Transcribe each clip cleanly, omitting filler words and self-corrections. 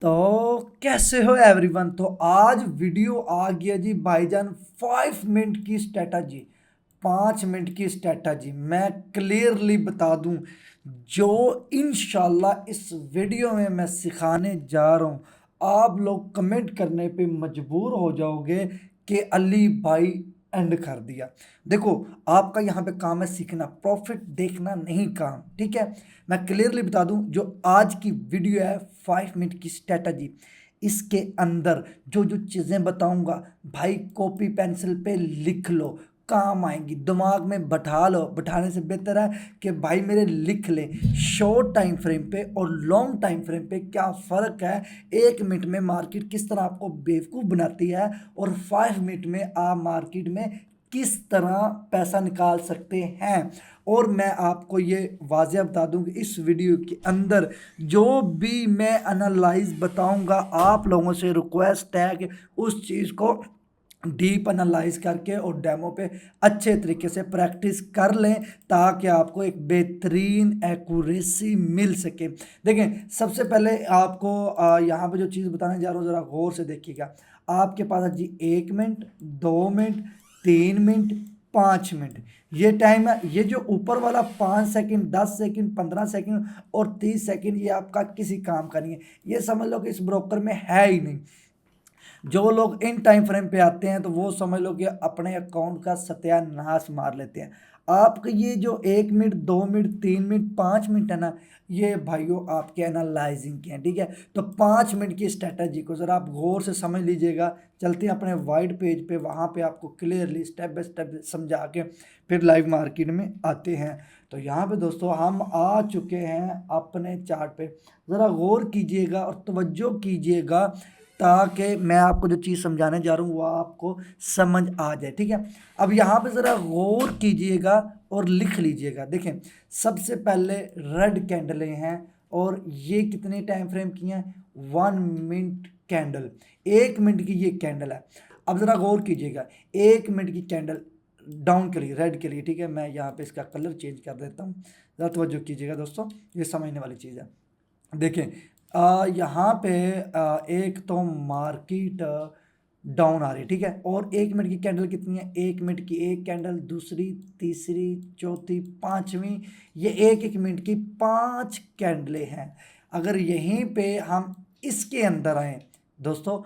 तो कैसे हो एवरीवन। तो आज वीडियो आ गया जी भाईजान 5 मिनट की स्ट्रेटजी। 5 मिनट की स्ट्रेटजी मैं क्लियरली बता दूं जो इंशाल्लाह इस वीडियो में मैं सिखाने जा रहा हूं। आप लोग कमेंट करने पे मजबूर हो जाओगे कि अली भाई एंड कर दिया। देखो, आपका यहाँ पे काम है सीखना, प्रॉफिट देखना नहीं काम, ठीक है। मैं क्लियरली बता दूं जो आज की वीडियो है 5 मिनट की स्ट्रेटजी, इसके अंदर जो जो चीज़ें बताऊंगा भाई कॉपी पेंसिल पे लिख लो, काम आएंगी, दिमाग में बैठा लो। बैठाने से बेहतर है कि भाई मेरे लिख ले। शॉर्ट टाइम फ्रेम पे और लॉन्ग टाइम फ्रेम पे क्या फ़र्क है, 1 मिनट में मार्केट किस तरह आपको बेवकूफ़ बनाती है और 5 मिनट में आप मार्केट में किस तरह पैसा निकाल सकते हैं। और मैं आपको ये वाज़ेह बता दूं कि इस वीडियो के अंदर जो भी मैं एनालाइज बताऊंगा, आप लोगों से रिक्वेस्ट है कि उस चीज़ को डीप एनालाइज करके और डेमो पे अच्छे तरीके से प्रैक्टिस कर लें ताकि आपको एक बेहतरीन एक्यूरेसी मिल सके। देखें, सबसे पहले आपको यहाँ पे जो चीज़ बताने जा रहा हूँ ज़रा गौर से देखिएगा। आपके पास है जी 1 मिनट, 2 मिनट, 3 मिनट, 5 मिनट ये टाइम है। ये जो ऊपर वाला 5 सेकंड, 10 सेकंड, 15 सेकंड और 30 सेकंड ये आपका किसी काम का नहीं है। ये समझ लो कि इस ब्रोकर में है ही नहीं। जो लोग इन टाइम फ्रेम पे आते हैं तो वो समझ लो कि अपने अकाउंट का सत्यानाश मार लेते हैं। आपके ये जो 1 मिनट, 2 मिनट, 3 मिनट, 5 मिनट है ना, ये भाइयों आपके एनालाइजिंग के हैं, ठीक है। तो 5 मिनट की स्ट्रेटजी को ज़रा आप गौर से समझ लीजिएगा। चलते हैं अपने वाइट पेज पे, वहाँ पे आपको क्लियरली स्टेप बाय स्टेप समझा के फिर लाइव मार्केट में आते हैं। तो यहाँ पे दोस्तों हम आ चुके हैं अपने चार्ट पे। ज़रा गौर कीजिएगा और तवज्जो कीजिएगा ताकि मैं आपको जो चीज़ समझाने जा रहा हूँ वो आपको समझ आ जाए, ठीक है। अब यहाँ पे ज़रा गौर कीजिएगा और लिख लीजिएगा। देखें, सबसे पहले रेड कैंडलें हैं और ये कितने टाइम फ्रेम की हैं, 1 मिनट कैंडल, 1 मिनट की ये कैंडल है। अब ज़रा गौर कीजिएगा, 1 मिनट की कैंडल डाउन के लिए, रेड के लिए, ठीक है। मैं यहाँ पे इसका कलर चेंज कर देता हूँ, ज़रा तवज्जो कीजिएगा दोस्तों, ये समझने वाली चीज़ है। देखें, यहाँ पे एक तो मार्केट डाउन आ रही है, ठीक है। और 1 मिनट की कैंडल कितनी है, 1 मिनट की एक कैंडल, दूसरी, तीसरी, चौथी, पांचवी, ये 1 1 मिनट की 5 कैंडलें हैं। अगर यहीं पे हम इसके अंदर आए दोस्तों,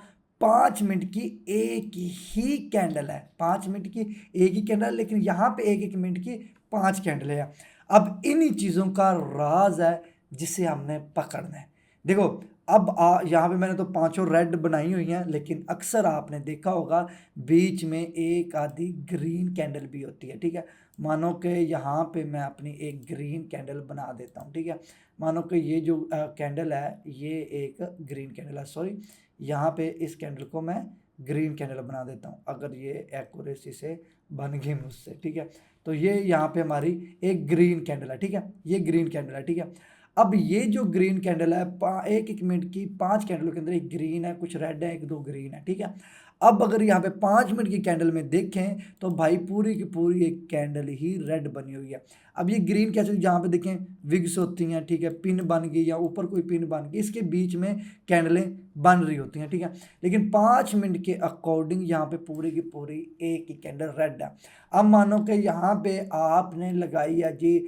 5 मिनट की एक ही कैंडल है, 5 मिनट की एक ही कैंडल, लेकिन यहाँ पे 1 1 मिनट की 5 कैंडलें हैं। अब इन्हीं चीज़ों का राज है जिसे हमने पकड़ना है। देखो, अब यहाँ पे मैंने तो पांचों रेड बनाई हुई हैं, लेकिन अक्सर आपने देखा होगा बीच में एक आधी ग्रीन कैंडल भी होती है, ठीक है। मानो कि यहाँ पे मैं अपनी एक ग्रीन कैंडल बना देता हूँ, ठीक है। मानो कि ये जो कैंडल है ये एक ग्रीन कैंडल है, सॉरी, यहाँ पे इस कैंडल को मैं ग्रीन कैंडल बना देता हूँ अगर ये एक्यूरेसी से बन गई मुझसे, ठीक है। तो ये यहाँ पे हमारी एक ग्रीन कैंडल है, ठीक है, ये ग्रीन कैंडल है, ठीक है। अब ये जो ग्रीन कैंडल है, 1 1 मिनट की 5 कैंडलों के अंदर एक ग्रीन है, कुछ रेड है, एक दो ग्रीन है, ठीक है। अब अगर यहाँ पे 5 मिनट की कैंडल में देखें तो भाई पूरी की पूरी एक कैंडल ही रेड बनी हुई है। अब ये ग्रीन कैसे, जहाँ पे देखें विग्स होती हैं, ठीक है, पिन बन गई या ऊपर कोई पिन बन गई, इसके बीच में कैंडलें बन रही होती हैं, ठीक है। लेकिन 5 मिनट के अकॉर्डिंग यहाँ पे पूरी की पूरी एक ही कैंडल रेड है। अब मानो कि यहाँ पे आपने लगाई है जी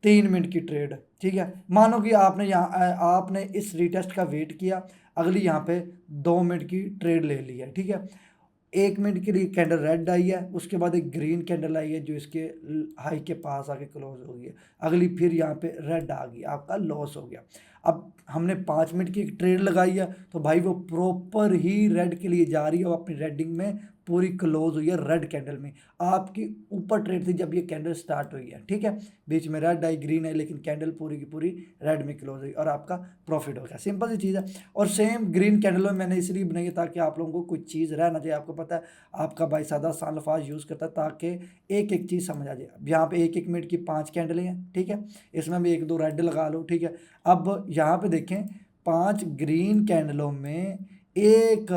3 मिनट की ट्रेड, ठीक है। मानो कि आपने यहाँ आपने इस रीटेस्ट का वेट किया, अगली यहाँ पे 2 मिनट की ट्रेड ले ली है, ठीक है। 1 मिनट के लिए कैंडल रेड आई है, उसके बाद एक ग्रीन कैंडल आई है जो इसके हाई के पास आके क्लोज हो गई है, अगली फिर यहाँ पे रेड आ गई, आपका लॉस हो गया। अब हमने 5 मिनट की एक ट्रेड लगाई है तो भाई वो प्रॉपर ही रेड के लिए जा रही है, वो अपनी रेडिंग में पूरी क्लोज हुई है रेड कैंडल में। आपकी ऊपर ट्रेड थी जब ये कैंडल स्टार्ट हुई है, ठीक है, बीच में रेड आई, ग्रीन आई, लेकिन कैंडल पूरी की पूरी रेड में क्लोज हुई और आपका प्रॉफिट हो गया। सिंपल सी चीज़ है। और सेम ग्रीन कैंडल में मैंने इसलिए बनाई है ताकि आप लोगों को कुछ चीज़ रहना चाहिए। आपको पता है आपका भाई सादा सान अल्फाज यूज़ करता है ताकि एक एक चीज़ समझ आ जाए। अब यहाँ पे 1 1 मिनट की 5 कैंडलें हैं, ठीक है, इसमें भी एक दो रेड लगा लो, ठीक है। अब यहाँ पे देखें 5 ग्रीन कैंडलों में एक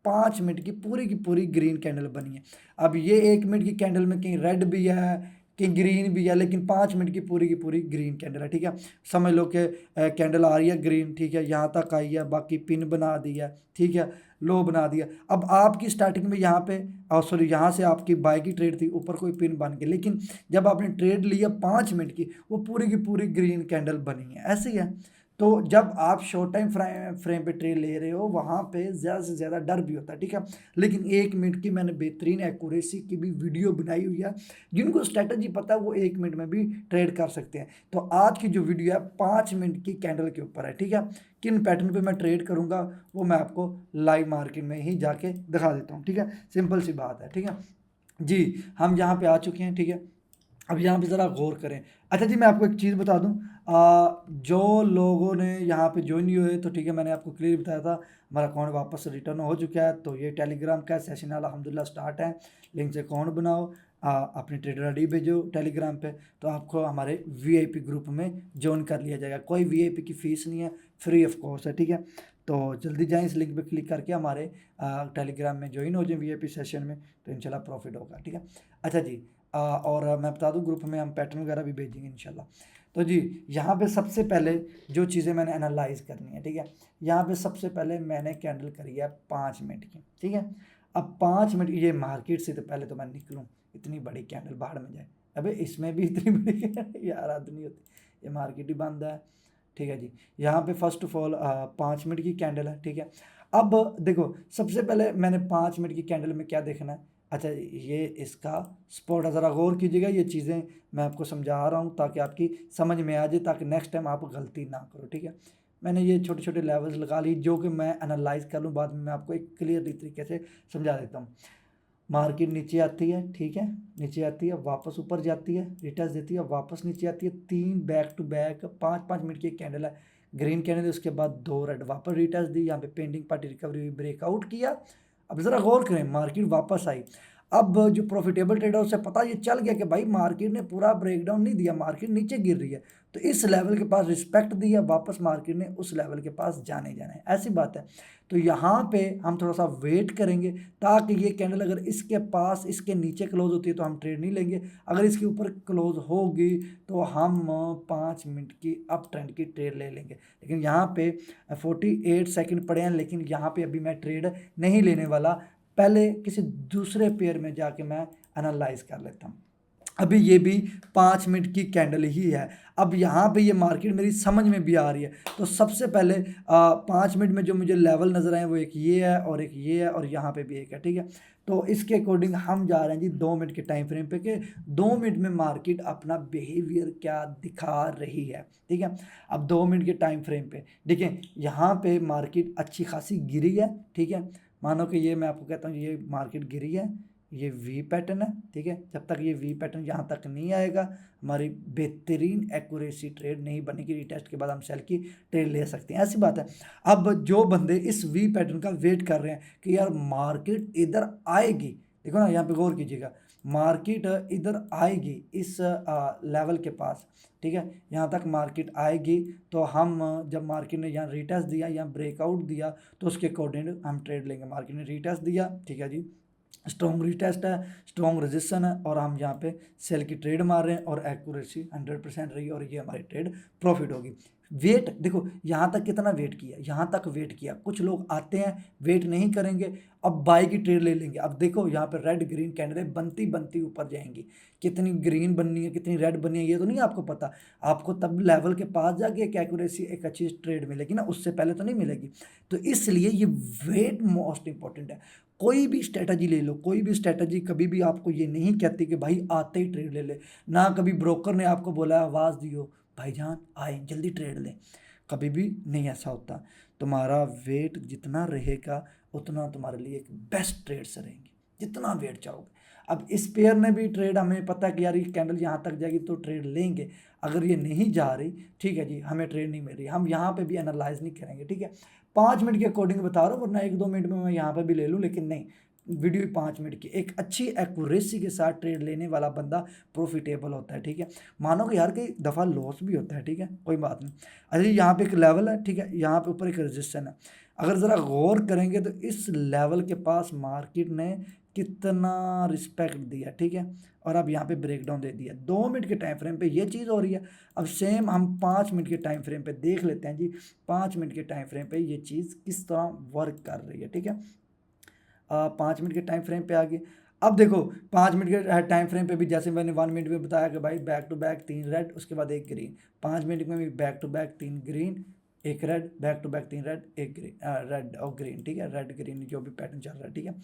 5 मिनट की पूरी ग्रीन कैंडल बनी है। अब ये 1 मिनट की कैंडल में कहीं रेड भी है, कि ग्रीन भी है, लेकिन 5 मिनट की पूरी ग्रीन कैंडल है, ठीक है। समझ लो कि कैंडल आ रही है ग्रीन, ठीक है, यहाँ तक आई है, बाकी पिन बना दिया, ठीक है, लो बना दिया। अब आपकी स्टार्टिंग में यहाँ पे सॉरी यहाँ से आपकी बाय की ट्रेड थी, ऊपर कोई पिन बन गई, लेकिन जब आपने ट्रेड लिया 5 मिनट की, वो पूरी की पूरी ग्रीन कैंडल बनी है, ऐसे ही है। तो जब आप शॉर्ट टाइम फ्रेम पे ट्रेड ले रहे हो, वहाँ पे ज़्यादा से ज़्यादा डर भी होता है, ठीक है। लेकिन 1 मिनट की मैंने बेहतरीन एक्यूरेसी की भी वीडियो बनाई हुई है, जिनको स्ट्रेटजी पता है वो 1 मिनट में भी ट्रेड कर सकते हैं। तो आज की जो वीडियो है 5 मिनट की कैंडल के ऊपर है, ठीक है। किन पैटर्न पे मैं ट्रेड करूँगा वो मैं आपको लाइव मार्केट में ही जाके दिखा देता हूँ, ठीक है। सिंपल सी बात है, ठीक है जी। हम यहाँ पे आ चुके हैं, ठीक है। अब यहाँ पे ज़रा गौर करें। अच्छा जी, मैं आपको एक चीज़ बता दूँ, जो लोगों ने यहाँ पे ज्वाइन नहीं हुए, तो ठीक है, मैंने आपको क्लियर बताया था हमारा अकाउंट वापस रिटर्न हो चुका है। तो ये टेलीग्राम का सेशन अल्हम्दुलिल्लाह स्टार्ट है, लिंक से अकाउंट बनाओ, अपनी ट्रेडर आईडी भेजो टेलीग्राम पे, तो आपको हमारे वीआईपी ग्रुप में ज्वाइन कर लिया जाएगा। कोई वीआईपी की फ़ीस नहीं है, फ्री ऑफ कॉस्ट है, ठीक है। तो जल्दी जाएँ, इस लिंक पे क्लिक करके हमारे टेलीग्राम में ज्वाइन हो जाए वीआईपी सेशन में, तो इंशाल्लाह प्रॉफिट होगा, ठीक है। अच्छा जी, और मैं बता दूं ग्रुप में हम पैटर्न वगैरह भी भेजेंगे इंशाल्लाह। तो जी, यहाँ पे सबसे पहले जो चीज़ें मैंने एनालाइज करनी है, ठीक है। यहाँ पे सबसे पहले मैंने कैंडल करी है 5 मिनट की, ठीक है। अब 5 मिनट ये मार्केट से तो पहले तो मैं निकलूँ, इतनी बड़ी कैंडल बाहर में जाए, अबे इसमें भी इतनी बड़ी कैंडल यार हद नहीं होती, ये मार्केट ही बंद है, ठीक है जी। यहाँ पे फर्स्ट ऑफ ऑल 5 मिनट की कैंडल है, ठीक है। अब देखो, सबसे पहले मैंने 5 मिनट की कैंडल में क्या देखना है। अच्छा, ये इसका स्पॉट है, ज़रा गौर कीजिएगा, ये चीज़ें मैं आपको समझा रहा हूँ ताकि आपकी समझ में आ जाए, ताकि नेक्स्ट टाइम आप गलती ना करो, ठीक है। मैंने ये छोटे छोटे लेवल्स लगा ली जो कि मैं एनालाइज कर लूँ, बाद में मैं आपको एक क्लियरली तरीके से समझा देता हूँ। मार्केट नीचे आती है, ठीक है, नीचे आती है, वापस ऊपर जाती है, रिटर्न देती है, वापस नीचे आती है, 3 बैक टू बैक 5-5 मिनट की कैंडल है, ग्रीन कैंडल, उसके बाद 2 रेड, वापस रिटर्न दी, यहाँ पे पेंडिंग पार्टी रिकवरी हुई, ब्रेकआउट किया। अब ज़रा गौर करें, मार्केट वापस आई। अब जो प्रॉफिटेबल ट्रेडर उसे पता ये चल गया कि भाई मार्केट ने पूरा ब्रेकडाउन नहीं दिया, मार्केट नीचे गिर रही है, तो इस लेवल के पास रिस्पेक्ट दिया, वापस मार्केट ने उस लेवल के पास जाने जाना है, ऐसी बात है। तो यहाँ पे हम थोड़ा सा वेट करेंगे, ताकि ये कैंडल अगर इसके पास इसके नीचे क्लोज होती है तो हम ट्रेड नहीं लेंगे, अगर इसके ऊपर क्लोज होगी तो हम 5 मिनट की अप ट्रेंड की ट्रेड ले लेंगे। लेकिन यहाँ पे 48 सेकंड पड़े हैं, लेकिन यहाँ पे अभी मैं ट्रेड नहीं लेने वाला, पहले किसी दूसरे पेयर में जाके मैं एनालाइज कर लेता हूँ। अभी ये भी 5 मिनट की कैंडल ही है। अब यहाँ पे ये मार्केट मेरी समझ में भी आ रही है, तो सबसे पहले 5 मिनट में जो मुझे लेवल नज़र आए वो एक ये है और एक ये है और यहाँ पे भी एक है, ठीक है। तो इसके अकॉर्डिंग हम जा रहे हैं जी 2 मिनट के टाइम फ्रेम पे, के 2 मिनट में मार्केट अपना बिहेवियर क्या दिखा रही है, ठीक है। अब 2 मिनट के टाइम फ्रेम पे देखें, यहाँ पे मार्केट अच्छी खासी गिरी है, ठीक है। मानो कि ये मैं आपको कहता हूँ ये मार्केट गिरी है, ये वी पैटर्न है, ठीक है। जब तक ये वी पैटर्न यहाँ तक नहीं आएगा, हमारी बेहतरीन एक्यूरेसी ट्रेड नहीं बनेगी, रिटेस्ट के बाद हम सेल की ट्रेड ले सकते हैं, ऐसी बात है। अब जो बंदे इस वी पैटर्न का वेट कर रहे हैं कि यार मार्केट इधर आएगी, देखो ना, यहाँ पे गौर कीजिएगा, मार्केट इधर आएगी इस लेवल के पास, ठीक है, यहाँ तक मार्केट आएगी, तो हम जब मार्केट ने यहाँ रिटेस्ट दिया, यहाँ ब्रेकआउट दिया, तो उसके अकॉर्डिंग हम ट्रेड लेंगे। मार्केट ने रिटेस्ट दिया, ठीक है जी, स्ट्रॉन्ग रिटेस्ट है, स्ट्रॉन्ग रेजिस्टेंस है, और हम यहाँ पे सेल की ट्रेड मार रहे हैं और एक्यूरेसी 100% रही और ये हमारी ट्रेड प्रॉफिट होगी। वेट देखो, यहाँ तक कितना वेट किया, यहाँ तक वेट किया, कुछ लोग आते हैं वेट नहीं करेंगे, अब बाई की ट्रेड ले लेंगे। अब देखो यहाँ पे रेड ग्रीन कैंडल बनती बनती ऊपर जाएंगी, कितनी ग्रीन बननी है कितनी रेड बननी है ये तो नहीं आपको पता, आपको तब लेवल के पास जाके एक एक्यूरेसी एक अच्छी ट्रेड मिलेगी ना, उससे पहले तो नहीं मिलेगी। तो इसलिए ये वेट मोस्ट इंपॉर्टेंट है। कोई भी स्ट्रेटजी ले लो, कोई भी स्ट्रेटजी कभी भी आपको ये नहीं कहती कि भाई आते ही ट्रेड ले ले, ना कभी ब्रोकर ने आपको बोला आवाज़ दियो भाईजान आए जल्दी ट्रेड लें, कभी भी नहीं ऐसा होता। तुम्हारा वेट जितना रहेगा उतना तुम्हारे लिए एक बेस्ट ट्रेड्स रहेंगे, जितना वेट चाहोगे। अब इस पेयर ने भी ट्रेड, हमें पता है कि यार ये कैंडल यहाँ तक जाएगी तो ट्रेड लेंगे, अगर ये नहीं जा रही, ठीक है जी, हमें ट्रेड नहीं मिल रही, हम यहाँ पे भी एनालाइज नहीं करेंगे, ठीक है। 5 मिनट के अकॉर्डिंग बता रहा हूँ, वरना 1-2 मिनट में मैं यहाँ पे भी ले लूँ, लेकिन नहीं, वीडियो 5 मिनट की एक अच्छी एक्यूरेसी के साथ ट्रेड लेने वाला बंदा प्रॉफिटेबल होता है, ठीक है। मानो कि यार कई दफ़ा लॉस भी होता है, ठीक है, कोई बात नहीं। अरे यहाँ पे एक लेवल है, ठीक है, यहाँ पे ऊपर एक रेजिस्टेंस है, अगर ज़रा गौर करेंगे तो इस लेवल के पास मार्केट ने कितना रिस्पेक्ट दिया, ठीक है। और अब यहाँ पे ब्रेक डाउन दे दिया। 2 मिनट के टाइम फ्रेम पे ये चीज़ हो रही है। अब सेम हम 5 मिनट के टाइम फ्रेम पे देख लेते हैं जी, 5 मिनट के टाइम फ्रेम पे ये चीज़ किस तरह वर्क कर रही है, ठीक है। 5 मिनट के टाइम फ्रेम पे आ गई। अब देखो 5 मिनट के टाइम फ्रेम पे भी जैसे मैंने 1 मिनट में बताया कि भाई बैक टू बैक 3 रेड, उसके बाद 1 ग्रीन। 5 मिनट में भी back to back 3 green, 1 red, back to back 3 red, 1 green, red और ग्रीन, ठीक है। रेड ग्रीन जो भी पैटर्न चल रहा है, ठीक है।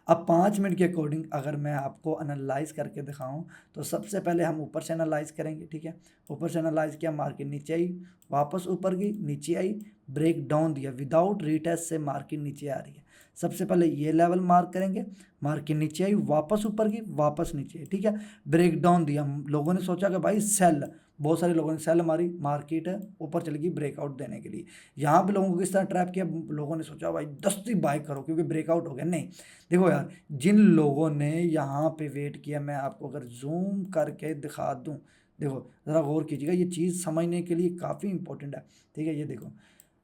अब 5 मिनट के अकॉर्डिंग अगर मैं आपको एनालाइज करके दिखाऊं तो सबसे पहले हम ऊपर से एनालाइज करेंगे, ठीक है। ऊपर से एनालाइज किया, मार्केट नीचे आई, वापस ऊपर गई, नीचे आई, ब्रेक डाउन दिया, विदाउट रीटेस्ट से मार्केट नीचे आ रही है। सबसे पहले ये लेवल मार्क करेंगे, मार्केट नीचे आई, वापस ऊपर की, वापस नीचे आई, ठीक है। ब्रेक डाउन दिया, लोगों ने सोचा कि भाई सेल, बहुत सारे लोगों ने सेल मारी, मार्केट ऊपर चली गई ब्रेकआउट देने के लिए। यहाँ पे लोगों को किस तरह ट्रैप किया, लोगों ने सोचा भाई 10 बाय करो क्योंकि ब्रेकआउट हो गया। नहीं, देखो यार, जिन लोगों ने यहाँ पे वेट किया, मैं आपको अगर जूम करके दिखा दूँ, देखो ज़रा गौर कीजिएगा, ये चीज़ समझने के लिए काफ़ी इंपॉर्टेंट है, ठीक है। ये देखो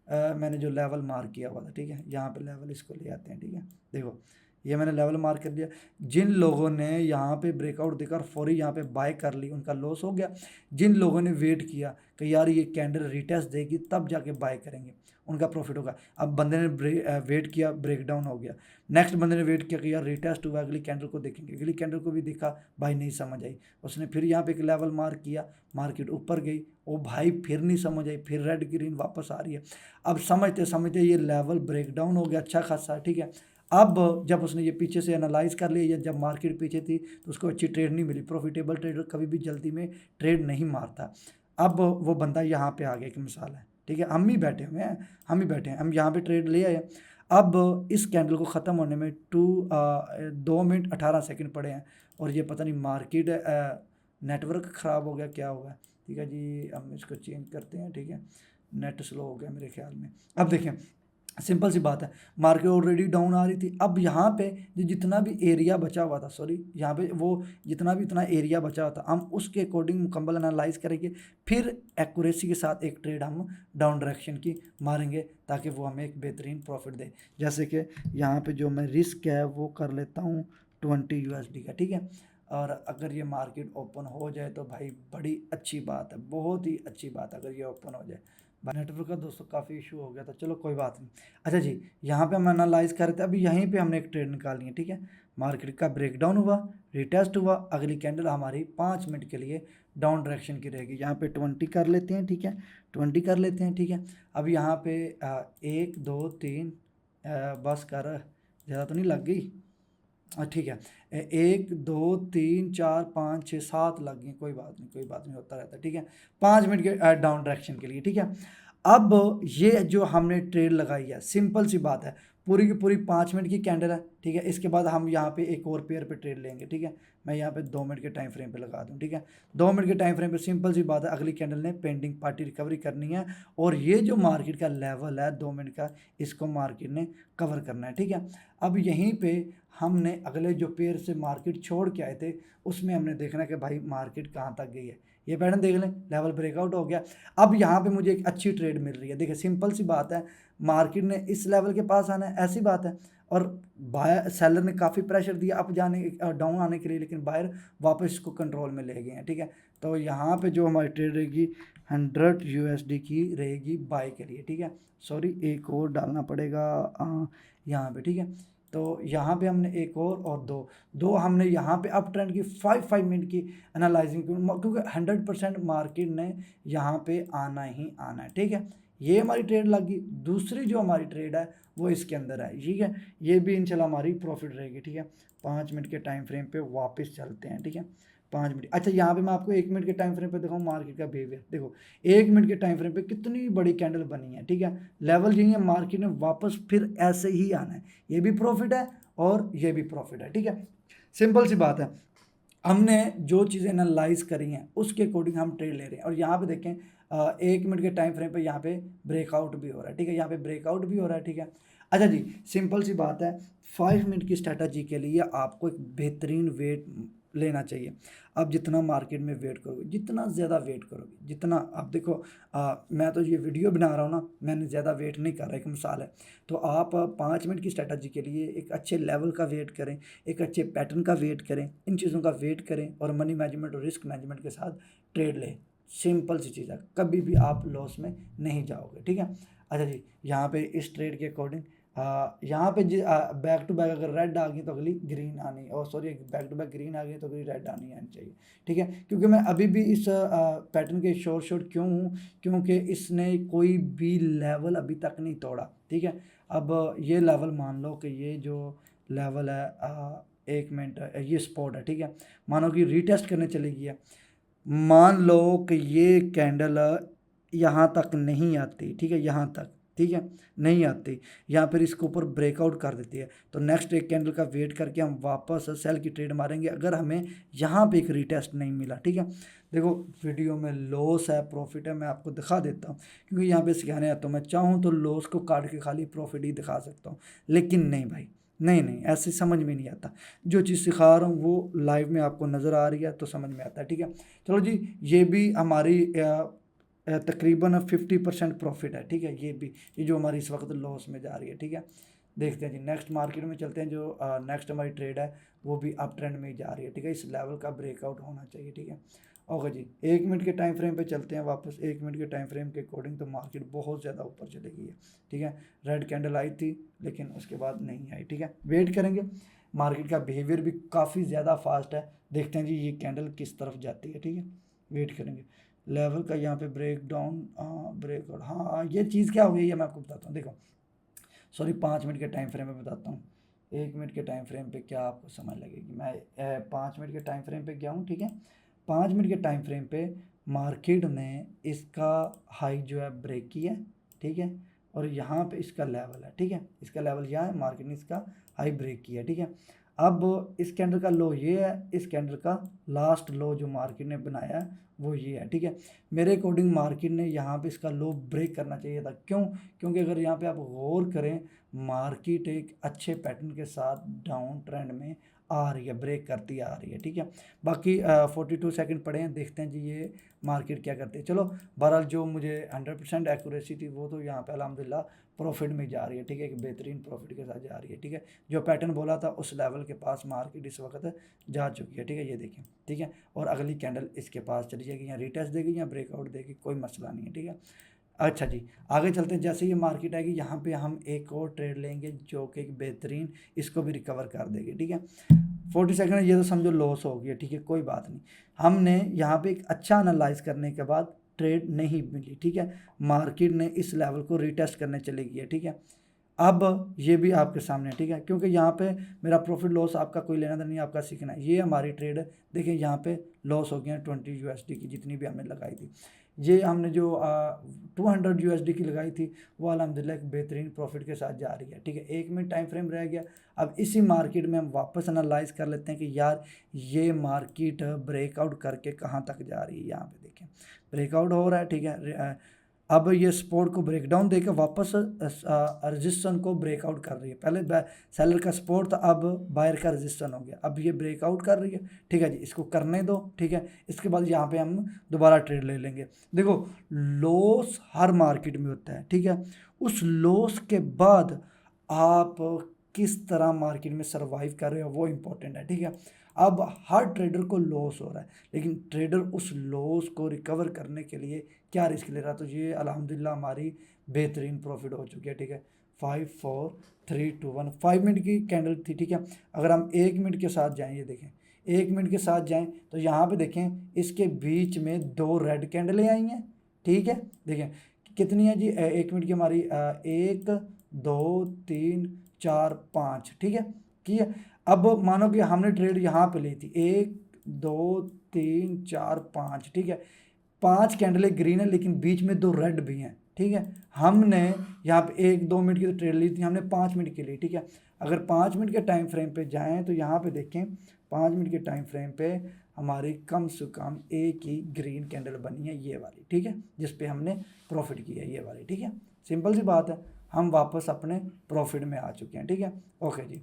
मैंने जो लेवल मार्क किया हुआ था, ठीक है, यहाँ पे लेवल इसको ले आते हैं, ठीक है। देखो ये मैंने लेवल मार्क कर दिया। जिन लोगों ने यहाँ पे ब्रेकआउट देकर फौरी यहाँ पे बाय कर ली, उनका लॉस हो गया। जिन लोगों ने वेट किया कि यार ये कैंडल रिटेस्ट देगी तब जाके बाय करेंगे, उनका प्रॉफिट होगा। अब बंदे ने वेट किया, ब्रेक डाउन हो गया। नेक्स्ट बंदे ने वेट किया कि यार रिटेस्ट हुआ, अगली कैंडल को देखेंगे, अगली कैंडल को भी देखा, भाई नहीं समझ आई, उसने फिर यहाँ पे एक लेवल मार्क किया, मार्केट ऊपर गई, ओ भाई फिर नहीं समझ आई, फिर रेड ग्रीन वापस आ रही है। अब समझते समझते ये लेवल ब्रेक डाउन हो गया अच्छा खासा, ठीक है। अब जब उसने ये पीछे से एनालाइज कर लिया, या जब मार्केट पीछे थी तो उसको अच्छी ट्रेड नहीं मिली। प्रॉफिटेबल ट्रेडर कभी भी जल्दी में ट्रेड नहीं मारता। अब वो बंदा यहाँ पे आ गया, एक मिसाल है, ठीक है। हम ही बैठे हुए हैं, हम यहाँ पे ट्रेड ले आए। अब इस कैंडल को ख़त्म होने में 2 मिनट 18 सेकंड पड़े हैं, और ये पता नहीं मार्केट नेटवर्क ख़राब हो गया, क्या हुआ है, ठीक है जी। हम इसको चेंज करते हैं, ठीक है। नेट स्लो हो गया मेरे ख्याल में। अब देखें, सिंपल सी बात है, मार्केट ऑलरेडी डाउन आ रही थी। अब यहाँ पे जो जितना भी एरिया बचा हुआ था, सॉरी, यहाँ पे वो जितना भी इतना एरिया बचा हुआ था, हम उसके अकॉर्डिंग मुकम्मल एनालाइज करेंगे, फिर एक्यूरेसी के साथ एक ट्रेड हम डाउन डायरेक्शन की मारेंगे, ताकि वो हमें एक बेहतरीन प्रॉफिट दे। जैसे कि यहाँ पे जो मैं रिस्क है वो कर लेता हूँ 20 USD का, ठीक है। और अगर ये मार्केट ओपन हो जाए तो भाई बड़ी अच्छी बात है, बहुत ही अच्छी बात है अगर ये ओपन हो जाए। नेटवर्क का दोस्तों काफ़ी इशू हो गया था, चलो कोई बात नहीं। अच्छा जी, यहाँ पे हम एनालाइज कर रहे थे, अभी यहीं पे हमने एक ट्रेड निकालनी है, ठीक है। मार्केट का ब्रेकडाउन हुआ, रिटेस्ट हुआ, अगली कैंडल हमारी 5 मिनट के लिए डाउन डायरेक्शन की रहेगी। यहाँ पे 20 कर लेते हैं, ठीक है, 20 कर लेते हैं, ठीक है। अब यहाँ पे 1 2 3 बस कर, ज़्यादा तो नहीं लग गई, ठीक है। 1 2 3 4 5 6 7 लग गई, कोई बात नहीं, कोई बात नहीं, होता रहता है, ठीक है। 5 मिनट के डाउन डायरेक्शन के लिए, ठीक है। अब ये जो हमने ट्रेड लगाई है, सिंपल सी बात है, पूरी की पूरी 5 मिनट की कैंडल है, ठीक है। इसके बाद हम यहाँ पे एक और पेयर पे ट्रेड लेंगे, ठीक है। मैं यहाँ पे 2 मिनट के टाइम फ्रेम पे लगा दूँ, ठीक है। 2 मिनट के टाइम फ्रेम पे सिंपल सी बात है, अगली कैंडल ने पेंडिंग पार्टी रिकवरी करनी है, और ये जो मार्केट का लेवल है 2 मिनट का, इसको मार्केट ने कवर करना है, ठीक है। अब यहीं पे हमने अगले जो पेयर से मार्केट छोड़ के आए थे, उसमें हमने देखना कि भाई मार्केट कहाँ तक गई है। ये पैटर्न देख लें, लेवल ब्रेकआउट हो गया। अब यहाँ पे मुझे एक अच्छी ट्रेड मिल रही है, देखिए सिंपल सी बात है, मार्केट ने इस लेवल के पास आना है, ऐसी बात है। और बायर सेलर ने काफ़ी प्रेशर दिया अप जाने डाउन आने के लिए, लेकिन बायर वापस इसको कंट्रोल में ले गए हैं, ठीक है। तो यहाँ पे जो हमारी ट्रेड रहेगी 100 USD की रहेगी बाय के लिए, ठीक है। सॉरी, एक और डालना पड़ेगा यहाँ पे, ठीक है। तो यहाँ पे हमने एक और दो हमने यहाँ पे अप ट्रेंड की 5 मिनट की एनालाइजिंग, क्योंकि 100% मार्केट ने यहाँ पे आना ही आना है, ठीक है। ये हमारी ट्रेड लगी। दूसरी जो हमारी ट्रेड है वो इसके अंदर है, ठीक है। ये भी इंशाल्लाह हमारी प्रॉफिट रहेगी, ठीक है। 5 मिनट के टाइम फ्रेम पे वापस चलते हैं, ठीक है। 5 मिनट, अच्छा यहाँ पे मैं आपको 1 मिनट के टाइम फ्रेम पे दिखाऊँ मार्केट का बिहेवियर। देखो 1 मिनट के टाइम फ्रेम पे कितनी बड़ी कैंडल बनी है, ठीक है। लेवल यही है, मार्केट ने वापस फिर ऐसे ही आना है, ये भी प्रॉफिट है और ये भी प्रॉफिट है, ठीक है। सिंपल सी बात है, हमने जो चीज़ें एनालाइज करी हैं उसके अकॉर्डिंग हम ट्रेड ले रहे हैं। और यहाँ पे देखें 1 मिनट के टाइम फ्रेम पे यहाँ पे ब्रेकआउट भी हो रहा है, ठीक है। यहाँ पे ब्रेकआउट भी हो रहा है, ठीक है। अच्छा जी, सिंपल सी बात है, 5 मिनट की स्ट्रैटेजी के लिए आपको एक बेहतरीन वेट लेना चाहिए। अब जितना मार्केट में वेट करोगे, जितना ज़्यादा वेट करोगे, जितना अब देखो मैं तो ये वीडियो बना रहा हूँ ना, मैंने ज़्यादा वेट नहीं कर रहा, एक मिसाल है। तो आप 5 मिनट की स्ट्रैटेजी के लिए एक अच्छे लेवल का वेट करें, एक अच्छे पैटर्न का वेट करें, इन चीज़ों का वेट करें और मनी मैनेजमेंट और रिस्क मैनेजमेंट के साथ ट्रेड लें। सिंपल सी चीज़ है, कभी भी आप लॉस में नहीं जाओगे, ठीक है। अच्छा जी, यहाँ पे इस ट्रेड के अकॉर्डिंग यहाँ पे बैक टू बैक अगर रेड आ गई तो अगली ग्रीन आनी, और sorry back to back green आ गई तो अगली रेड आनी चाहिए, ठीक है। क्योंकि मैं अभी भी इस पैटर्न के शॉर्ट क्यों हूँ, क्योंकि इसने कोई भी लेवल अभी तक नहीं तोड़ा, ठीक है। अब ये लेवल मान लो कि ये जो लेवल है 1 मिनट ये स्पॉट है, ठीक है। मानो कि रीटेस्ट करने चली गई है, मान लो कि ये कैंडल यहाँ तक नहीं आती, ठीक है, यहाँ तक, ठीक है, नहीं आती, यहाँ फिर इसके ऊपर ब्रेकआउट कर देती है, तो नेक्स्ट एक कैंडल का वेट करके हम वापस सेल की ट्रेड मारेंगे अगर हमें यहाँ पे एक रीटेस्ट नहीं मिला, ठीक है। देखो वीडियो में लॉस है प्रॉफिट है, मैं आपको दिखा देता हूँ क्योंकि यहाँ पे सिखाने आता हूँ। मैं चाहूँ तो लॉस को काट के खाली प्रॉफिट ही दिखा सकता हूँ, लेकिन नहीं भाई, नहीं ऐसे समझ में नहीं आता। जो चीज़ सिखा रहा हूँ वो लाइव में आपको नज़र आ रही है तो समझ में आता है, ठीक है। चलो जी, ये भी हमारी तकरीबन 50% प्रॉफिट है, ठीक है। ये जो हमारी इस वक्त लॉस में जा रही है, ठीक है। देखते हैं जी, नेक्स्ट मार्केट में चलते हैं। जो नेक्स्ट हमारी ट्रेड है वो भी अप ट्रेंड में ही जा रही है, ठीक है। इस लेवल का ब्रेकआउट होना चाहिए, ठीक है। ओके जी, 1 मिनट के टाइम फ्रेम पे चलते हैं वापस। 1 मिनट के टाइम फ्रेम के अकॉर्डिंग तो मार्केट बहुत ज़्यादा ऊपर चली गई है, ठीक है। रेड कैंडल आई थी लेकिन उसके बाद नहीं आई, ठीक है। वेट करेंगे, मार्केट का बिहेवियर भी काफ़ी ज़्यादा फास्ट है। देखते हैं जी ये कैंडल किस तरफ जाती है, ठीक है। वेट करेंगे, लेवल का यहाँ पे ब्रेक डाउन ब्रेकआउट, हाँ ये चीज़ क्या हो गई है मैं आपको बताता हूँ। देखो सॉरी 5 मिनट के टाइम फ्रेम में बताता हूँ। 1 मिनट के टाइम फ्रेम पे क्या आपको समझ लगेगी। मैं 5 मिनट के टाइम फ्रेम पे गया हूँ, ठीक है। 5 मिनट के टाइम फ्रेम पे मार्केट ने इसका हाई जो है ब्रेक किया, ठीक है। और यहाँ पे इसका लेवल है, ठीक है, इसका लेवल यहाँ है, मार्केट ने इसका हाई ब्रेक किया, ठीक है। अब इस कैंडल का लो ये है, इस कैंडल का लास्ट लो जो मार्केट ने बनाया है वो ये है, ठीक है। मेरे अकॉर्डिंग मार्केट ने यहाँ पे इसका लो ब्रेक करना चाहिए था। क्यों? क्योंकि अगर यहाँ पे आप गौर करें, मार्केट एक अच्छे पैटर्न के साथ डाउन ट्रेंड में आ रही है, ब्रेक करती आ रही है, ठीक है। बाकी 42 सेकंड पड़े हैं, देखते हैं जी ये मार्केट क्या करती है। चलो बहरहाल जो मुझे 100% एक्यूरेसी थी वो तो यहाँ पे अल्हम्दुलिल्लाह प्रॉफिट में जा रही है, ठीक है, एक बेहतरीन प्रॉफिट के साथ जा रही है, ठीक है। जो पैटर्न बोला था उस लेवल के पास मार्केट इस वक्त जा चुकी है, ठीक है, ये देखें, ठीक है। और अगली कैंडल इसके पास चली जाएगी, या रीटेस्ट देगी या ब्रेकआउट देगी, कोई मसला नहीं है, ठीक है। अच्छा जी, आगे चलते हैं। जैसे ये मार्केट आएगी यहाँ पे हम एक और ट्रेड लेंगे जो कि एक बेहतरीन इसको भी रिकवर कर देगी, ठीक है। 40 सेकंड ये तो समझो लॉस हो गया, ठीक है, कोई बात नहीं। हमने यहाँ पे एक अच्छा एनालाइज करने के बाद ट्रेड नहीं मिली, ठीक है। मार्केट ने इस लेवल को रीटेस्ट करने चली गई है, ठीक है। अब ये भी आपके सामने, ठीक है, क्योंकि यहाँ पे मेरा प्रॉफिट लॉस आपका कोई लेना देना नहीं, आपका सीखना है। ये हमारी ट्रेड है, देखिए यहाँ पे लॉस हो गया 20 USD की जितनी भी हमने लगाई थी। ये हमने जो 200 USD की लगाई थी वो अल्हम्दुलिल्लाह एक बेहतरीन प्रॉफिट के साथ जा रही है, ठीक है। 1 मिनट टाइम फ्रेम रह गया। अब इसी मार्केट में हम वापस एनालाइज कर लेते हैं कि यार ये मार्केट ब्रेकआउट करके कहाँ तक जा रही है। यहाँ पे देखें ब्रेकआउट हो रहा है, ठीक है। अब ये सपोर्ट को ब्रेक डाउन देकर वापस रजिस्टेंस को ब्रेकआउट कर रही है। पहले सेलर का सपोर्ट था, अब बायर का रजिस्टेंस हो गया, अब ये ब्रेकआउट कर रही है, ठीक है जी। इसको करने दो, ठीक है, इसके बाद यहाँ पे हम दोबारा ट्रेड ले लेंगे। देखो लॉस हर मार्केट में होता है, ठीक है। उस लॉस के बाद आप किस तरह मार्केट में सर्वाइव कर रहे हो वो इम्पोर्टेंट है, ठीक है। अब हर ट्रेडर को लॉस हो रहा है, लेकिन ट्रेडर उस लॉस को रिकवर करने के लिए क्या रिस्क ले रहा है। तो ये अल्हम्दुलिल्लाह हमारी बेहतरीन प्रॉफिट हो चुकी है, ठीक है। 5 4 3 2 1 5 मिनट की कैंडल थी, ठीक है। अगर हम 1 मिनट के साथ जाएं, ये देखें 1 मिनट के साथ जाएं तो यहाँ पे देखें इसके बीच में 2 रेड कैंडलें आई हैं, ठीक है। देखें कितनी है जी 1 मिनट की हमारी 1 2 3 4 5, ठीक है, ठीक है। अब मानो कि हमने ट्रेड यहाँ पे ली थी 1 2 3 4 5, ठीक है। 5 कैंडलें ग्रीन है लेकिन बीच में 2 रेड भी हैं, ठीक है। हमने यहाँ पे 1 2 मिनट की तो ट्रेड ली थी, हमने 5 मिनट के लिए, ठीक है। अगर 5 मिनट के टाइम फ्रेम पे जाएं तो यहाँ पे देखें 5 मिनट के टाइम फ्रेम पे हमारी कम से कम एक ही ग्रीन कैंडल बनी है, ये वाली, ठीक है, जिस पे हमने प्रॉफिट किया है, ये वाली, ठीक है। सिंपल सी बात है, हम वापस अपने प्रॉफिट में आ चुके हैं, ठीक है। ओके जी,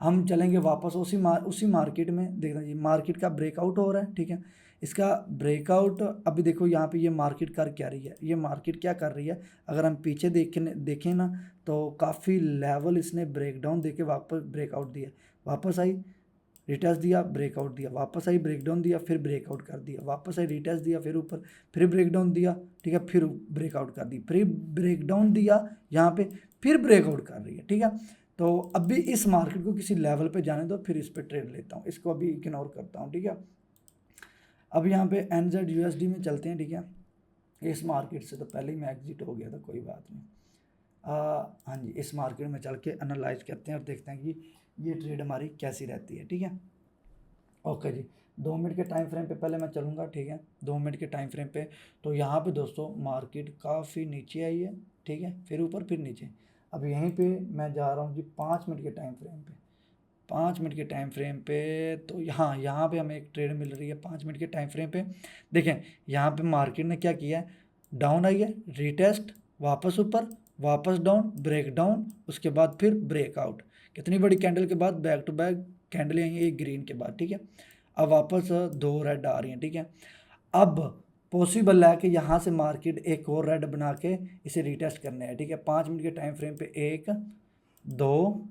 हम चलेंगे वापस उसी मार्केट में। देखना जी मार्केट का ब्रेकआउट हो रहा है, ठीक है। इसका ब्रेकआउट अभी देखो यहाँ पे ये मार्केट कर क्या रही है, ये मार्केट क्या कर रही है, अगर हम पीछे देखें ना तो काफ़ी लेवल इसने ब्रेकडाउन देके वापस ब्रेकआउट दिया, वापस आई रिटेस्ट दिया, ब्रेकआउट दिया, वापस आई ब्रेकडाउन दिया, फिर ब्रेकआउट कर दिया, वापस आई रिटेस्ट दिया, फिर ऊपर फिर ब्रेकडाउन दिया, ठीक है, फिर ब्रेकआउट कर दी, फिर ब्रेकडाउन दिया यहाँ पे, फिर ब्रेकआउट कर रही है, ठीक है। तो अभी इस मार्केट को किसी लेवल पे जाने दो, फिर इस पर ट्रेड लेता हूँ, इसको अभी इग्नोर करता हूँ, ठीक है। अब यहाँ पे NZUSD में चलते हैं, ठीक है। इस मार्केट से तो पहले ही मैं एग्जिट हो गया था, कोई बात नहीं। हाँ जी, इस मार्केट में चल के एनालाइज करते हैं और देखते हैं कि ये ट्रेड हमारी कैसी रहती है, ठीक है। ओके जी, 2 मिनट के टाइम फ्रेम पे पहले मैं चलूँगा, ठीक है। 2 मिनट के टाइम फ्रेम पे तो यहाँ पे दोस्तों मार्केट काफ़ी नीचे आई है, ठीक है, फिर ऊपर फिर नीचे। अब यहीं पे मैं जा रहा हूँ जी 5 मिनट के टाइम फ्रेम पे। 5 मिनट के टाइम फ्रेम पे तो यहाँ पे हमें एक ट्रेड मिल रही है 5 मिनट के टाइम फ्रेम पे। देखें यहाँ पे मार्केट ने क्या किया है, डाउन आई है, रिटेस्ट, वापस ऊपर, वापस डाउन, ब्रेक डाउन, उसके बाद फिर ब्रेकआउट। कितनी बड़ी कैंडल के बाद बैक टू बैक कैंडल आई है एक ग्रीन के बाद, ठीक है। अब वापस 2 रेड आ रही हैं, ठीक है। अब पॉसिबल है कि यहाँ से मार्केट एक और रेड बना के इसे रिटेस्ट करने हैं, ठीक है। 5 मिनट के टाइम फ्रेम पे 1 2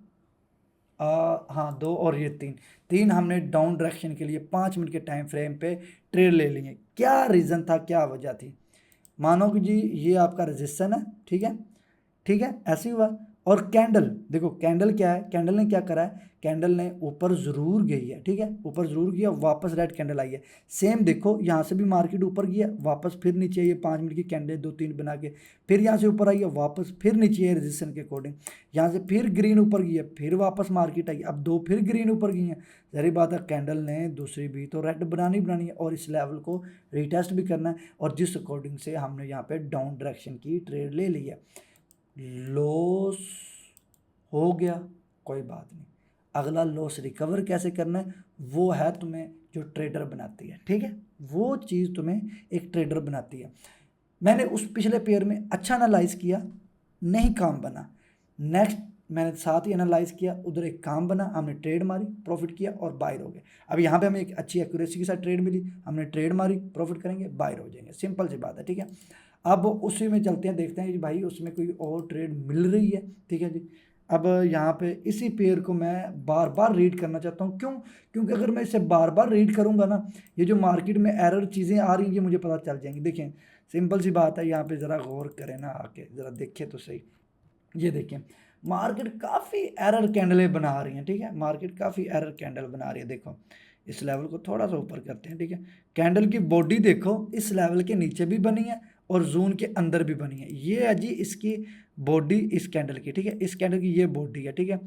हाँ 2 और ये 3 हमने डाउन डायरेक्शन के लिए 5 मिनट के टाइम फ्रेम पे ट्रेड ले लिए। क्या रीज़न था, क्या वजह थी, मानो कि जी ये आपका रेजिस्टेंस है, ठीक है, ठीक है, ऐसे ही हुआ। और कैंडल देखो, कैंडल क्या है, कैंडल ने क्या करा है, कैंडल ने ऊपर ज़रूर गई है, ठीक है, ऊपर ज़रूर गया, वापस रेड कैंडल आई है। सेम देखो यहाँ से भी मार्केट ऊपर गया, वापस फिर नीचे आई है, 5 मिनट की कैंडल 2-3 बना के, फिर यहाँ से ऊपर आई है, वापस फिर नीचे है रेजिस्टेंस के अकॉर्डिंग, यहाँ से फिर ग्रीन ऊपर गई है, फिर वापस मार्केट आई, अब 2 फिर ग्रीन ऊपर गई हैं। जहरी बात है, कैंडल ने दूसरी भी तो रेड बनानी है और इस लेवल को रिटेस्ट भी करना है, और जिस अकॉर्डिंग से हमने यहाँ पे डाउन डायरेक्शन की ट्रेड ले ली है। लॉस हो गया, कोई बात नहीं, अगला लॉस रिकवर कैसे करना है वो है तुम्हें जो ट्रेडर बनाती है, ठीक है, वो चीज़ तुम्हें एक ट्रेडर बनाती है। मैंने उस पिछले पेयर में अच्छा एनालाइज किया, नहीं काम बना, नेक्स्ट मैंने साथ ही एनालाइज किया, उधर एक काम बना, हमने ट्रेड मारी, प्रॉफिट किया और बायर हो गए। अब यहाँ पे हमें एक अच्छी एक्यूरेसी के साथ ट्रेड मिली, हमने ट्रेड मारी, प्रॉफिट करेंगे, बायर हो जाएंगे, सिंपल सी बात है, ठीक है। अब उसी में चलते हैं, देखते हैं कि भाई उसमें कोई और ट्रेड मिल रही है, ठीक है जी। अब यहाँ पे इसी पेयर को मैं बार बार रीड करना चाहता हूँ, क्यों, क्योंकि अगर मैं इसे बार बार रीड करूँगा ना, ये जो मार्केट में एरर चीज़ें आ रही हैं ये मुझे पता चल जाएंगी। देखें सिंपल सी बात है, यहाँ पे ज़रा गौर करें ना, आके ज़रा देखें तो सही, ये देखें मार्केट काफ़ी एरर कैंडलें बना रही हैं, ठीक है, मार्केट काफ़ी एरर कैंडल बना रही है। देखो इस लेवल को थोड़ा सा ऊपर करते हैं, ठीक है, कैंडल की बॉडी देखो इस लेवल के नीचे भी बनी है और जोन के अंदर भी बनी है, ये है जी इसकी बॉडी इस कैंडल की, ठीक है, इस कैंडल की ये बॉडी है, ठीक है।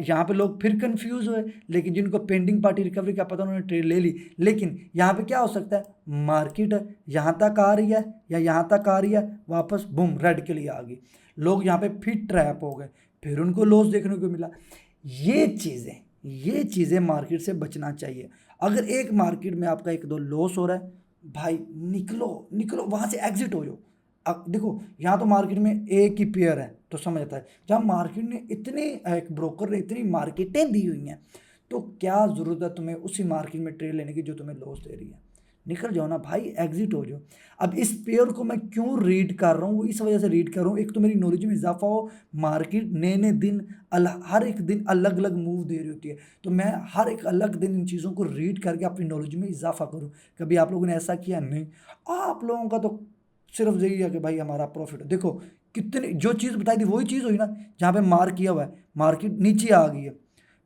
यहाँ पे लोग फिर कंफ्यूज हुए, लेकिन जिनको पेंडिंग पार्टी रिकवरी का पता उन्होंने ट्रेड ले ली, लेकिन यहाँ पे क्या हो सकता है, मार्केट यहाँ तक आ रही है या यहाँ तक आ रही है, वापस बूम रेड के लिए आ गई, लोग यहाँ पे फिर ट्रैप हो गए, फिर उनको लॉस देखने को मिला। ये चीज़ें मार्केट से बचना चाहिए। अगर एक मार्केट में आपका 1-2 लॉस हो रहा है, भाई निकलो वहाँ से एग्जिट हो जाओ। अब देखो यहाँ तो मार्केट में एक ही पेयर है तो समझ आता है, जहाँ मार्केट ने इतनी, एक ब्रोकर ने इतनी मार्केटें दी हुई हैं, तो क्या ज़रूरत है तुम्हें उसी मार्केट में ट्रेड लेने की जो तुम्हें लॉस दे रही है, निकल जाओ ना भाई, एग्जिट हो जाओ। अब इस पेयर को मैं क्यों रीड कर रहा हूँ, वो इस वजह से रीड कर रहा हूँ, एक तो मेरी नॉलेज में इजाफा हो, मार्केट नए नए दिन हर एक दिन अलग अलग मूव दे रही होती है, तो मैं हर एक अलग दिन इन चीज़ों को रीड करके अपनी नॉलेज में इजाफा करूँ। कभी आप लोगों ने ऐसा किया? नहीं, आप लोगों का तो सिर्फ यही है कि भाई हमारा प्रॉफिट, देखो कितनी जो चीज़ बताई थी वही चीज़ हुई ना, जहाँ पे मार्क किया हुआ है मार्केट नीचे आ गई है,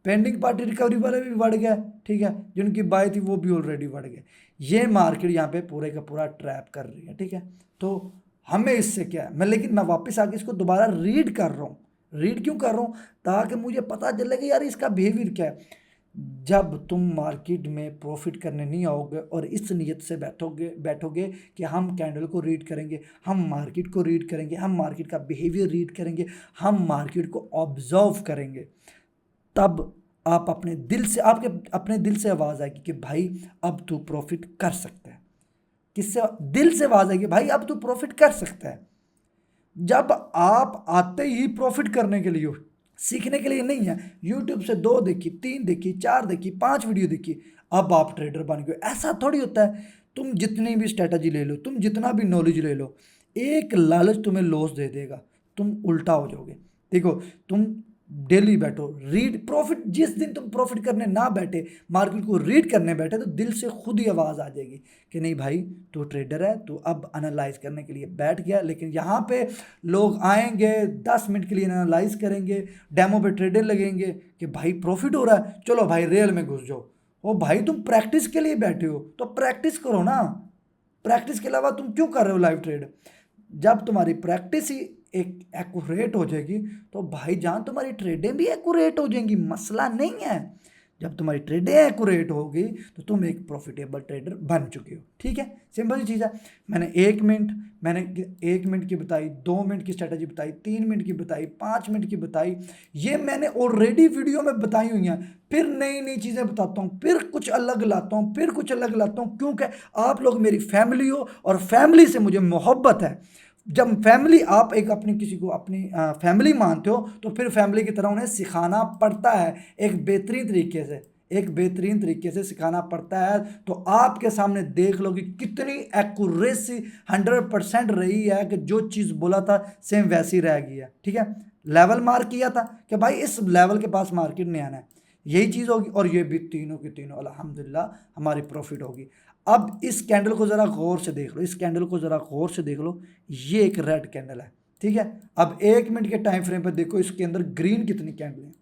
पेंडिंग पार्टी रिकवरी वाले भी बढ़ गए, ठीक है, जिनकी बाय थी वो भी ऑलरेडी बढ़ गए। ये मार्केट यहाँ पे पूरे का पूरा ट्रैप कर रही है, ठीक है। तो हमें इससे क्या है, लेकिन मैं वापस आके इसको दोबारा रीड कर रहा हूँ, रीड क्यों कर रहा हूँ, ताकि मुझे पता चले कि यार इसका बिहेवियर क्या है। जब तुम मार्केट में प्रॉफिट करने नहीं आओगे और इस नीयत से बैठोगे कि हम कैंडल को रीड करेंगे, हम मार्केट को रीड करेंगे, हम मार्केट का बिहेवियर रीड करेंगे, हम मार्केट को ऑब्जर्व करेंगे, तब आप अपने दिल से आवाज़ आएगी कि भाई अब तू प्रॉफिट कर सकता है। किससे? दिल से आवाज़ आएगी, भाई अब तू प्रॉफिट कर सकता है। जब आप आते ही प्रॉफिट करने के लिए सीखने के लिए नहीं है। यूट्यूब से 2 देखी, 3 देखी, 4 देखी, 5 वीडियो देखी, अब आप ट्रेडर बन गए, ऐसा थोड़ी होता है। तुम जितनी भी स्ट्रेटजी ले लो, तुम जितना भी नॉलेज ले लो, एक लालच तुम्हें लॉस दे देगा, तुम उल्टा हो जाओगे। देखो, तुम डेली बैठो, रीड प्रॉफिट, जिस दिन तुम प्रॉफिट करने ना बैठे, मार्केट को रीड करने बैठे, तो दिल से खुद ही आवाज़ आ जाएगी कि नहीं भाई, तू ट्रेडर है, तू अब एनालाइज करने के लिए बैठ गया। लेकिन यहाँ पे लोग आएंगे, 10 मिनट के लिए एनालाइज करेंगे, डेमो पे ट्रेडर लगेंगे कि भाई प्रॉफिट हो रहा है, चलो भाई रियल में घुस जाओ। ओ भाई, तुम प्रैक्टिस के लिए बैठे हो तो प्रैक्टिस करो ना। प्रैक्टिस के अलावा तुम क्यों कर रहे हो लाइव ट्रेड? जब तुम्हारी प्रैक्टिस ही एक एक्यूरेट हो जाएगी, तो भाईजान तुम्हारी ट्रेडें भी एक्यूरेट हो जाएंगी, मसला नहीं है। जब तुम्हारी ट्रेडें एक्यूरेट होगी तो तुम एक प्रॉफिटेबल ट्रेडर बन चुके हो। ठीक है, सिंपल सी चीज़ है। मैंने 1 मिनट की बताई, 2 मिनट की स्ट्रेटजी बताई, 3 मिनट की बताई, 5 मिनट की बताई, ये मैंने ऑलरेडी वीडियो में बताई हुई हैं। फिर नई नई चीज़ें बताता हूँ, फिर कुछ अलग लाता हूँ, फिर कुछ अलग लाता हूँ, क्योंकि आप लोग मेरी फैमिली हो और फैमिली से मुझे मोहब्बत है। जब फैमिली, आप एक अपनी किसी को अपनी फैमिली मानते हो, तो फिर फैमिली की तरह उन्हें सिखाना पड़ता है, एक बेहतरीन तरीके से, एक बेहतरीन तरीके से सिखाना पड़ता है। तो आपके सामने देख लो कि कितनी एक्यूरेसी 100% रही है, कि जो चीज़ बोला था सेम वैसी रह गई है। ठीक है, लेवल मार्क किया था कि भाई इस लेवल के पास मार्केट नहीं आना है, यही चीज़ होगी, और ये भी तीनों की तीनों अल्हम्दुलिल्लाह हमारी प्रॉफिट होगी। अब इस कैंडल को ज़रा गौर से देख लो, इस कैंडल को ज़रा गौर से देख लो, ये एक रेड कैंडल है। ठीक है, अब 1 मिनट के टाइम फ्रेम पर देखो, इसके अंदर ग्रीन कितनी कैंडल है।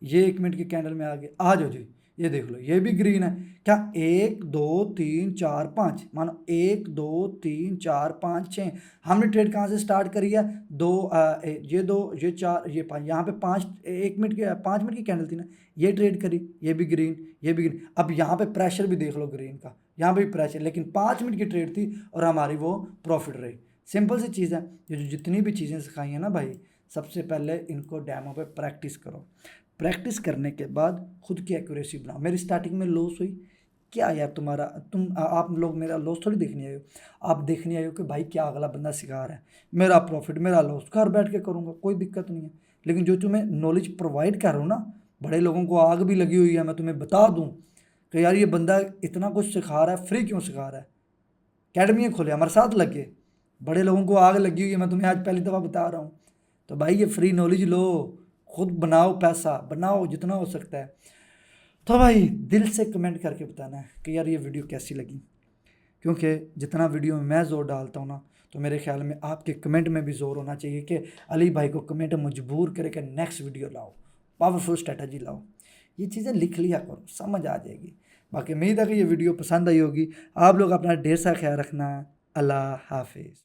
ये 1 मिनट के कैंडल में आ जाओ जी, ये देख लो, ये भी ग्रीन है। क्या 1 2 3 4 5, मानो 1 2 3 4 5 6, हमने ट्रेड कहाँ से स्टार्ट करी है? ये 2, ये 4, ये 5, यहाँ पे 5, 1 मिनट के 5 मिनट की कैंडल थी ना, ये ट्रेड करी, ये भी ग्रीन, ये भी ग्रीन। अब यहाँ पे प्रेशर भी देख लो ग्रीन का, यहाँ पे भी प्रेशर, लेकिन 5 मिनट की ट्रेड थी और हमारी वो प्रॉफिट रही। सिंपल सी चीज़ है। ये जो जितनी भी चीज़ें सिखाई हैं ना भाई, सबसे पहले इनको डेमो पे प्रैक्टिस करो। प्रैक्टिस करने के बाद खुद की एक्यूरेसी बनाओ। मेरी स्टार्टिंग में लॉस हुई, क्या यार तुम्हारा, आप लोग मेरा लॉस थोड़ी देखने आए हो, आप देखने आए हो कि भाई क्या अगला बंदा सिखा रहा है। मेरा प्रॉफिट, मेरा लॉस घर बैठ के करूँगा, कोई दिक्कत नहीं है। लेकिन जो तुम्हें नॉलेज प्रोवाइड कर रहा हूँ ना, बड़े लोगों को आग भी लगी हुई है, मैं तुम्हें बता दूँ कि यार ये बंदा इतना कुछ सिखा रहा है, फ्री क्यों सिखा रहा है? अकेडमी खोले, हमारे साथ लगे, बड़े लोगों को आग लगी हुई है, मैं तुम्हें आज पहली दफ़ा बता रहा हूँ। तो भाई ये फ्री नॉलेज लो, खुद बनाओ, पैसा बनाओ जितना हो सकता है। तो भाई दिल से कमेंट करके बताना है कि यार ये वीडियो कैसी लगी, क्योंकि जितना वीडियो में मैं ज़ोर डालता हूँ ना, तो मेरे ख्याल में आपके कमेंट में भी ज़ोर होना चाहिए कि अली भाई को कमेंट मजबूर करे कि नेक्स्ट वीडियो लाओ, पावरफुल स्ट्रेटजी लाओ। ये चीज़ें लिख लिया करो, समझ आ जाएगी। बाकी उम्मीद है कि ये वीडियो पसंद आई होगी। आप लोग अपना ढेर सा ख्याल रखना। अल्लाह हाफिज़।